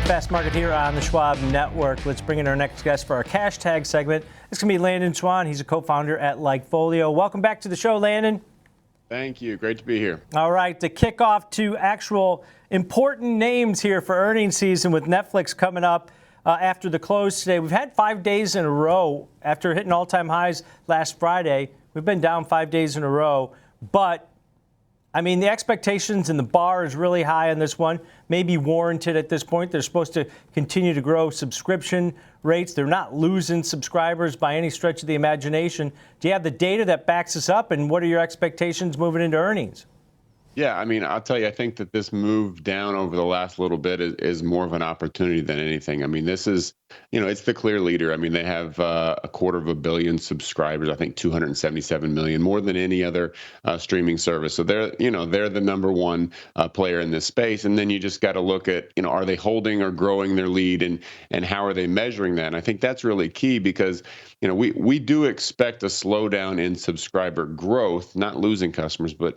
Fast Market here on the Schwab Network. Let's bring in our next guest for our cash tag segment. It's going to be Landon Swan. He's a co-founder at Likefolio. Welcome back to the show, Landon. Thank you. Great to be here. All right, to kick off to actual important names here for earnings season with Netflix coming up after the close today. We've had 5 days in a row after hitting all-time highs last Friday. We've been down 5 days in a row, but I mean, the expectations and the bar is really high on this one, maybe warranted at this point. They're supposed to continue to grow subscription rates. They're not losing subscribers by any stretch of the imagination. Do you have the data that backs this up, and what are your expectations moving into earnings? Yeah, I mean, I'll tell you, I think that this move down over the last little bit is more of an opportunity than anything. I mean, this is, it's the clear leader. I mean, they have 250 million subscribers, I think 277 million, more than any other streaming service. So they're the number one player in this space. And then you just got to look at, are they holding or growing their lead, and how are they measuring that? And I think that's really key because, we do expect a slowdown in subscriber growth, not losing customers, but,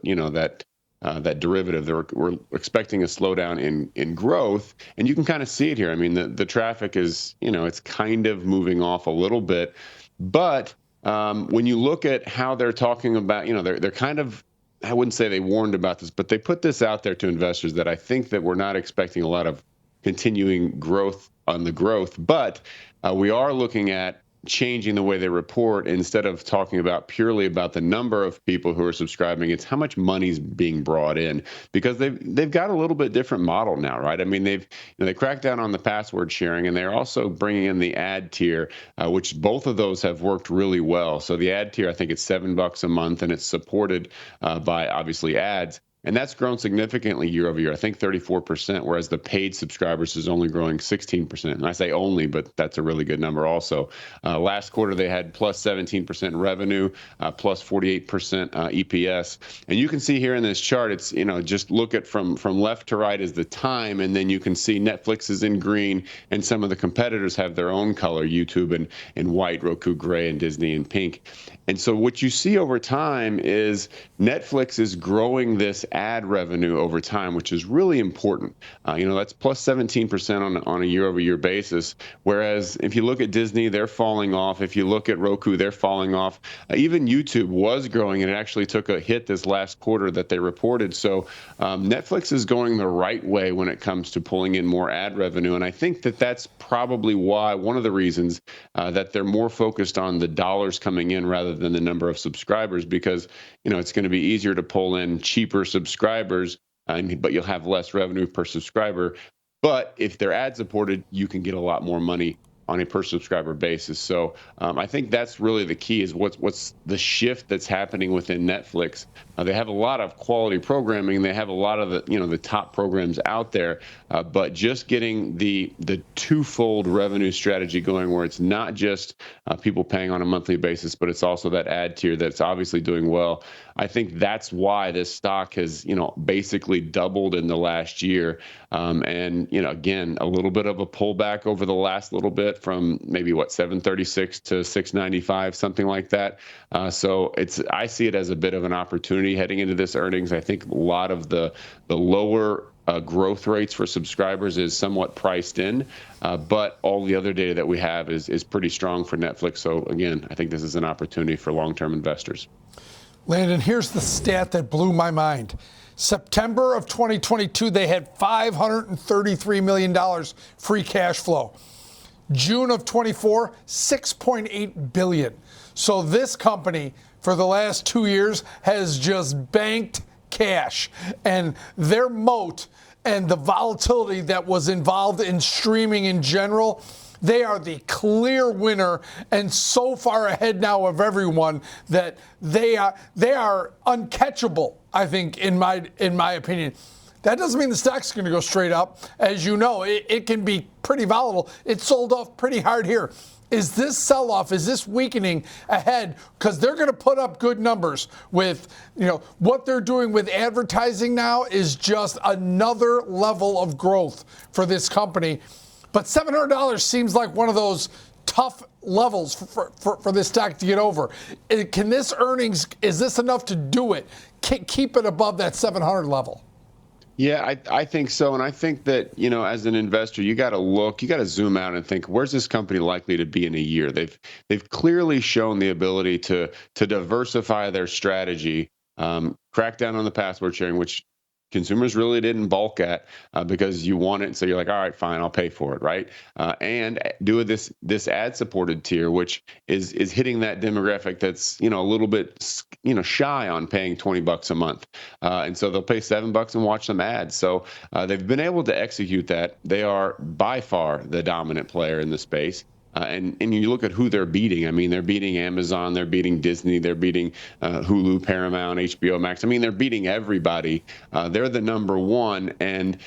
that derivative. We're expecting a slowdown in growth, and you can kind of see it here. I mean, the traffic is, it's kind of moving off a little bit, but when you look at how they're talking about, they're kind of, I wouldn't say they warned about this, but they put this out there to investors that I think that we're not expecting a lot of continuing growth on the growth, but we are looking at changing the way they report. Instead of talking purely about the number of people who are subscribing, it's how much money's being brought in, because they've got a little bit different model now, right? I mean, they cracked down on the password sharing, and they're also bringing in the ad tier, which both of those have worked really well. So the ad tier, I think it's $7 a month, and it's supported by obviously ads. And that's grown significantly year over year, I think 34%, whereas the paid subscribers is only growing 16%. And I say only, but that's a really good number also. Last quarter, they had plus 17% revenue, plus 48% EPS. And you can see here in this chart, it's, just look at from left to right is the time, and then you can see Netflix is in green, and some of the competitors have their own color, YouTube in white, Roku gray, and Disney in pink. And so what you see over time is Netflix is growing this ad revenue over time, which is really important. That's plus 17% on a year-over-year basis. Whereas if you look at Disney, they're falling off. If you look at Roku, they're falling off. Even YouTube was growing, and it actually took a hit this last quarter that they reported. So Netflix is going the right way when it comes to pulling in more ad revenue. And I think that that's probably one of the reasons that they're more focused on the dollars coming in rather than the number of subscribers, because it's going to be easier to pull in cheaper subscribers, but you'll have less revenue per subscriber. But if they're ad supported, you can get a lot more money on a per subscriber basis. So I think that's really the key, is what's the shift that's happening within Netflix. They have a lot of quality programming. They have a lot of the top programs out there, but just getting the twofold revenue strategy going, where it's not just people paying on a monthly basis, but it's also that ad tier that's obviously doing well. I think that's why this stock has basically doubled in the last year. And again, a little bit of a pullback over the last little bit, from maybe 736 to 695, something like that. So I see it as a bit of an opportunity heading into this earnings. I think a lot of the lower growth rates for subscribers is somewhat priced in, but all the other data that we have is pretty strong for Netflix. So again, I think this is an opportunity for long-term investors. Landon, here's the stat that blew my mind. September of 2022, they had $533 million free cash flow. June of 24, $6.8 billion. So this company, for the last 2 years, has just banked cash. And their moat and the volatility that was involved in streaming in general, they are the clear winner, and so far ahead now of everyone that they are uncatchable, I think, in my opinion. That doesn't mean the stock's going to go straight up. As you know, it can be pretty volatile. It sold off pretty hard here. Is this sell-off, is this weakening ahead? Because they're going to put up good numbers with, what they're doing with advertising now is just another level of growth for this company. But $700 seems like one of those tough levels for this stock to get over. Can this earnings, is this enough to do it? Keep it above that 700 level? Yeah, I think so. And I think that, as an investor, you got to zoom out and think, where's this company likely to be in a year? They've clearly shown the ability to diversify their strategy, crack down on the password sharing, which consumers really didn't balk at because you want it. So you're like, all right, fine, I'll pay for it, right? And do this ad supported tier, which is hitting that demographic that's a little bit shy on paying $20 a month, and so they'll pay $7 and watch some ads. So they've been able to execute that. They are by far the dominant player in the space. And you look at who they're beating. I mean, they're beating Amazon, they're beating Disney, they're beating Hulu, Paramount, HBO Max. I mean, they're beating everybody. They're the number one, and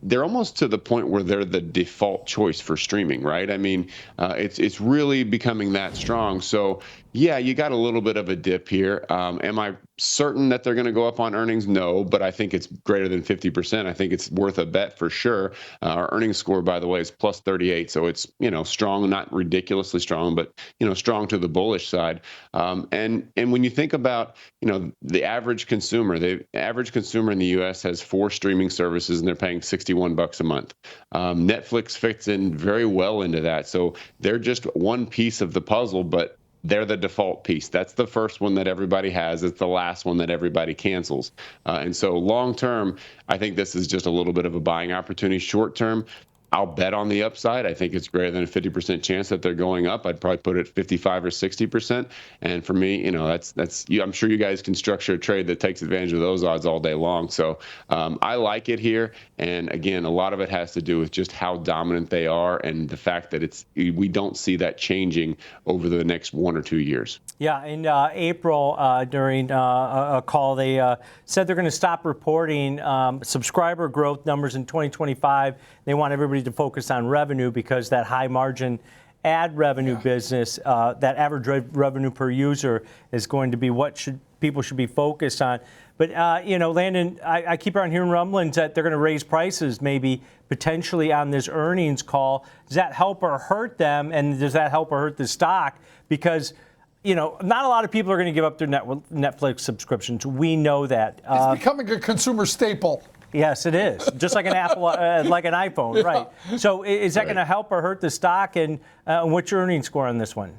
they're almost to the point where they're the default choice for streaming, right? I mean, it's really becoming that strong. So yeah, you got a little bit of a dip here. Am I certain that they're going to go up on earnings? No, but I think it's greater than 50%. I think it's worth a bet for sure. Our earnings score, by the way, is plus 38, so it's strong, not ridiculously strong, but strong to the bullish side. And when you think about the average consumer, the average consumer in the U.S. has 4 streaming services, and they're paying $61 a month. Netflix fits in very well into that, so they're just one piece of the puzzle, but they're the default piece. That's the first one that everybody has. It's the last one that everybody cancels. And so long term, I think this is just a little bit of a buying opportunity. Short term, I'll bet on the upside. I think it's greater than a 50% chance that they're going up. I'd probably put it 55 or 60%. And for me, that's I'm sure you guys can structure a trade that takes advantage of those odds all day long. So I like it here. And again, a lot of it has to do with just how dominant they are and the fact that we don't see that changing over the next 1 or 2 years. Yeah, in April, during a call, they said they're going to stop reporting subscriber growth numbers in 2025. They want everybody to focus on revenue because that high margin ad revenue business, that average revenue per user is going to be what people should be focused on. But, Landon, I keep on hearing rumblings that they're going to raise prices maybe potentially on this earnings call. Does that help or hurt them? And does that help or hurt the stock? Because not a lot of people are going to give up their Netflix subscriptions. We know that. It's becoming a consumer staple. Yes, it is. Just like an Apple, like an iPhone, right? So is that going to help or hurt the stock? And what's your earnings score on this one?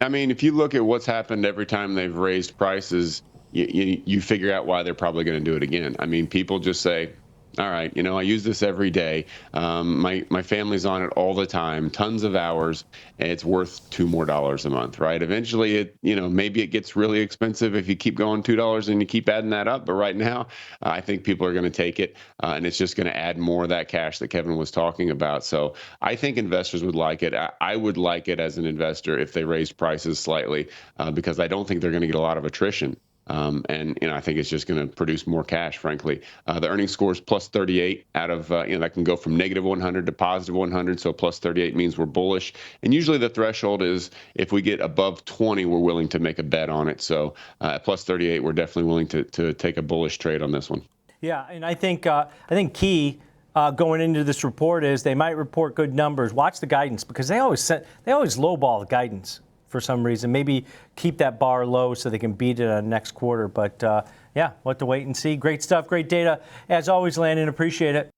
I mean, if you look at what's happened every time they've raised prices, you figure out why they're probably going to do it again. I mean, people just say, all right, I use this every day. My family's on it all the time, tons of hours, and it's worth $2 more a month, right? Eventually, maybe it gets really expensive if you keep going $2 and you keep adding that up. But right now, I think people are going to take it, and it's just going to add more of that cash that Kevin was talking about. So I think investors would like it. I would like it as an investor if they raised prices slightly, because I don't think they're going to get a lot of attrition. And I think it's just going to produce more cash, frankly. The earnings score is plus 38 out of, that can go from negative 100 to positive 100. So plus 38 means we're bullish. And usually the threshold is if we get above 20, we're willing to make a bet on it. So at plus 38, we're definitely willing to take a bullish trade on this one. Yeah, and I think key going into this report is they might report good numbers. Watch the guidance because they always lowball the guidance. For some reason, maybe keep that bar low so they can beat it next quarter. But yeah, we'll have to wait and see. Great stuff, great data. As always, Landon, appreciate it.